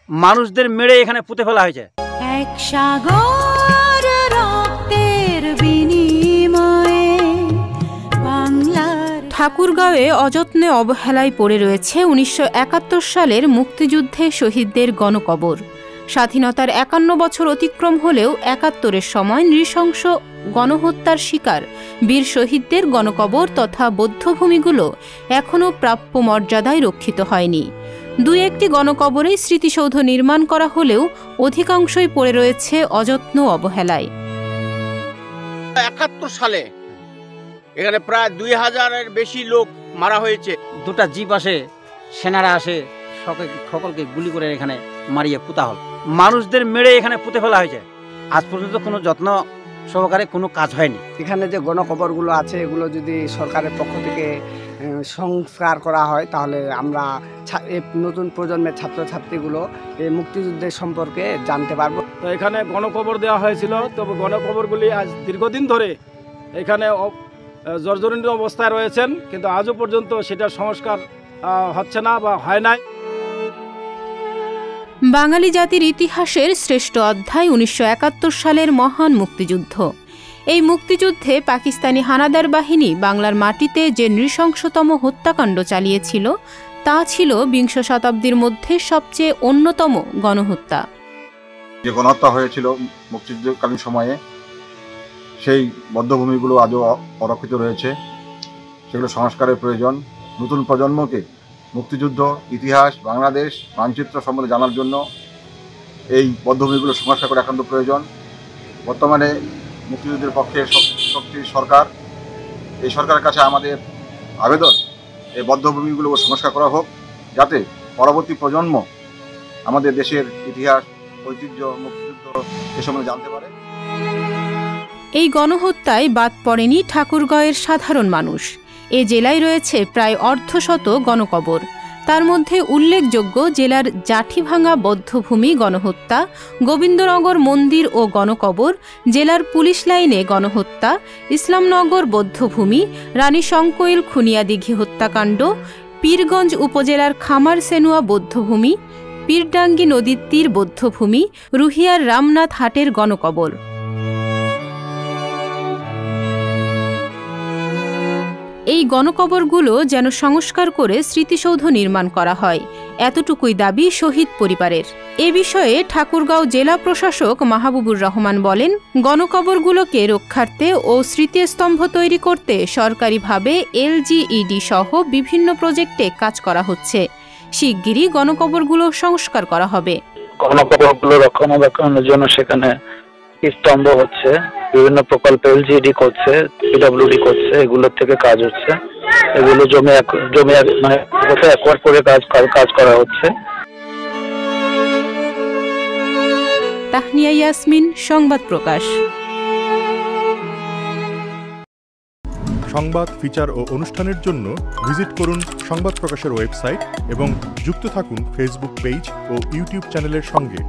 মানুষদের মেরে এখানে পুঁতে ফেলা হয়েছে। এক সাগর রক্তের বিনিময়ে বাংলার ঠাকুরগাঁওয়ে অযত্নে অবহেলায় পড়ে রয়েছে ১৯৭১ সালের মুক্তিযুদ্ধে শহীদদের গণকবর। স্বাধীনতার ৫১ বছর অতিক্রম হলেও ৭১-এর সময় নৃশংস গণহত্যার শিকার বীর শহীদদের গণকবর তথা বধ্যভূমিগুলো এখনও প্রাপ্য মর্যাদায় রক্ষিত হয়নি। দুই একটি গণকবরেই স্মৃতিসৌধ নির্মাণ করা হলেও অধিকাংশই পড়ে রয়েছে অযত্ন অবহেলায়। ৭১ সালে এখানে প্রায় ২০০০-এর বেশি লোক মারা হয়েছে। দুটা জিপ আসে, সেনারা আসে, সকলকে গুলি করে এখানে মারিয়ে পুঁতা হল। মানুষদের মেরে এখানে পুঁতে ফেলা হয়েছে। আজ পর্যন্ত কোনো যত্ন সহকারে কোনো কাজ হয়নি। এখানে যে গণকবরগুলো আছে এগুলো যদি সরকারের পক্ষ থেকে সংস্কার করা হয় তাহলে আমরা নতুন প্রজন্মের ছাত্রছাত্রীগুলো এই মুক্তিযুদ্ধের সম্পর্কে জানতে পারবো। তো এখানে গণকবর দেওয়া হয়েছিল, তবে গণকবরগুলি আজ দীর্ঘদিন ধরে এখানে জর্জরিত অবস্থায় রয়েছেন, কিন্তু আজও পর্যন্ত সেটা সংস্কার হচ্ছে না বা হয় নাই। বাঙালি জাতির ইতিহাসের শ্রেষ্ঠ অধ্যায় ১৯৭১ সালের মহান মুক্তিযুদ্ধ। এই মুক্তিযুদ্ধে পাকিস্তানি হানাদার বাহিনী বাংলার মাটিতে যে নৃশংসতম হত্যাকাণ্ড চালিয়েছিল তা ছিল বিংশ শতাব্দীর মধ্যে সবচেয়ে অন্যতম গণহত্যা। যে গণহত্যা হয়েছিল মুক্তিযুদ্ধকালীন সময়ে, সেই বধ্যভূমিগুলো আজও অরক্ষিত রয়েছে। সেগুলো সংস্কারের প্রয়োজন। নতুন প্রজন্মকে মুক্তিযুদ্ধ ইতিহাস, বাংলাদেশ মানচিত্র সম্বন্ধে জানার জন্য এই বধ্যভূমিগুলো সংস্কার করা একান্ত প্রয়োজন। বর্তমানে মুক্তিযুদ্ধের পক্ষে শক্তি সরকার, এই সরকারের কাছে আমাদের আবেদন এই বধ্যভূমিগুলো সংস্কার করা হোক, যাতে পরবর্তী প্রজন্ম আমাদের দেশের ইতিহাস, ঐতিহ্য, মুক্তিযুদ্ধ এ সম্বন্ধে জানতে পারে। এই গণহত্যায় বাদ পড়েনি ঠাকুরগাঁওয়ের সাধারণ মানুষ। এ জেলায় রয়েছে প্রায় অর্ধশত গণকবর। তার মধ্যে উল্লেখযোগ্য জেলার জাঠিভাঙা বধ্যভূমি গণহত্যা, গোবিন্দনগর মন্দির ও গণকবর, জেলার পুলিশ লাইনে গণহত্যা, ইসলামনগর বধ্যভূমি, রানী শঙ্কৈল খুনিয়াদিঘি হত্যাকাণ্ড, পীরগঞ্জ উপজেলার খামার সেনুয়া বধ্যভূমি, পীরডাঙ্গি নদীর তীর বধ্যভূমি, রুহিয়ার রামনাথ হাটের গণকবর। এই গণকবরগুলো যেন সংস্কার করে স্মৃতিসৌধ নির্মাণ করা হয়, এতটুকুই দাবি শহীদ পরিবারের। এ বিষয়ে ঠাকুরগাঁও জেলা প্রশাসক মাহবুবুর রহমান বলেন, গণকবরগুলোকে রক্ষার্থে ও স্মৃতিস্তম্ভ তৈরি করতে সরকারিভাবে এলজিইডি সহ বিভিন্ন প্রজেক্টে কাজ করা হচ্ছে। শিগগিরই গণকবরগুলো সংস্কার করা হবে। গণকবরগুলো রক্ষণাবেক্ষণের জন্য সেখানে স্তম্ভ হচ্ছে, বিভিন্ন প্রকল্প এলজিডি করছে, পিডব্লিউডি করছে, এগুলোর থেকে কাজ হচ্ছে। এগুলো জমি মানে একবার করে কাজ করা হচ্ছে। তাহনিয়া ইয়াসমিন, সংবাদ প্রকাশ। সংবাদ, ফিচার ও অনুষ্ঠানের জন্য ভিজিট করুন সংবাদ প্রকাশের ওয়েবসাইট এবং যুক্ত থাকুন ফেসবুক পেজ ও ইউটিউব চ্যানেলের সঙ্গে।